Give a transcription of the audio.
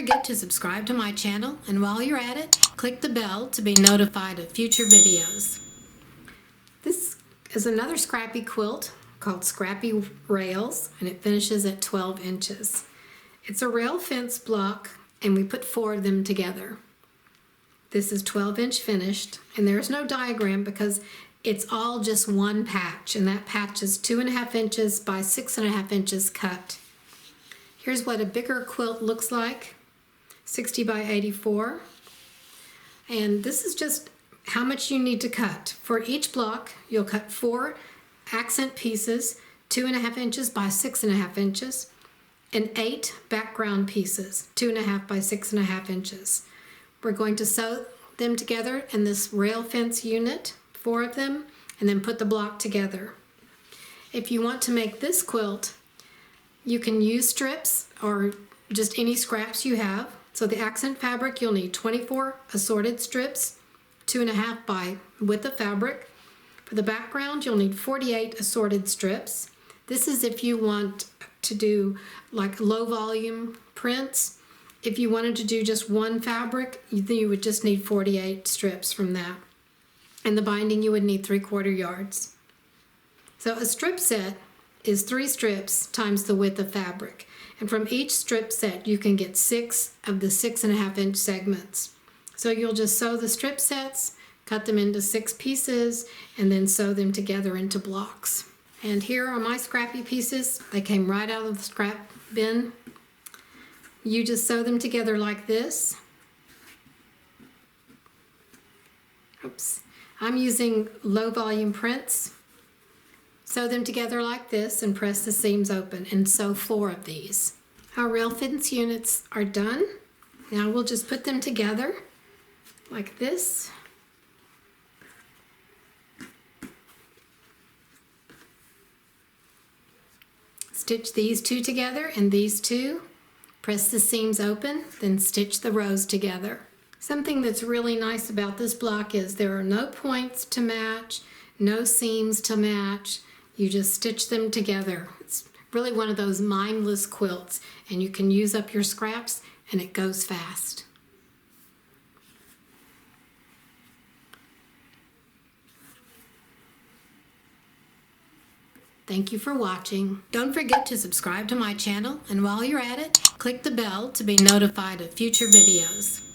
forget to subscribe to my channel, and while you're at it, click the bell to be notified of future videos. This is another Scrappy quilt called Scrappy Rails, and it finishes at 12 inches. It's a rail fence block, and we put 4 of them together. This is 12-inch finished, and there's no diagram because it's all just one patch, and that patch is 2.5 inches by 6.5 inches cut. Here's what a bigger quilt looks like, 60 by 84. And this is just how much you need to cut. For each block, you'll cut 4 accent pieces, 2.5 inches by 6.5 inches, and 8 background pieces, 2.5 by 6.5 inches. We're going to sew them together in this rail fence unit, 4 of them, and then put the block together. If you want to make this quilt, you can use strips or just any scraps you have. So the accent fabric, you'll need 24 assorted strips, 2.5 by width of fabric. For the background, you'll need 48 assorted strips. This is if you want to do like low volume prints. If you wanted to do just one fabric, you would just need 48 strips from that. And the binding, you would need 3/4 yards. So a strip set is 3 strips times the width of fabric. And from each strip set, you can get 6 of the 6.5 inch segments. So you'll just sew the strip sets, cut them into 6 pieces, and then sew them together into blocks. And here are my Scrappy pieces. They came right out of the scrap bin. You just sew them together like this. Oops. I'm using low volume prints. Sew them together like this and press the seams open and sew 4 of these. Our rail fence units are done. Now we'll just put them together like this. Stitch these 2 together and these 2. Press the seams open, then stitch the rows together. Something that's really nice about this block is there are no points to match, no seams to match. You just stitch them together. It's really one of those mindless quilts, and you can use up your scraps and it goes fast. Thank you for watching. Don't forget to subscribe to my channel, and while you're at it, click the bell to be notified of future videos.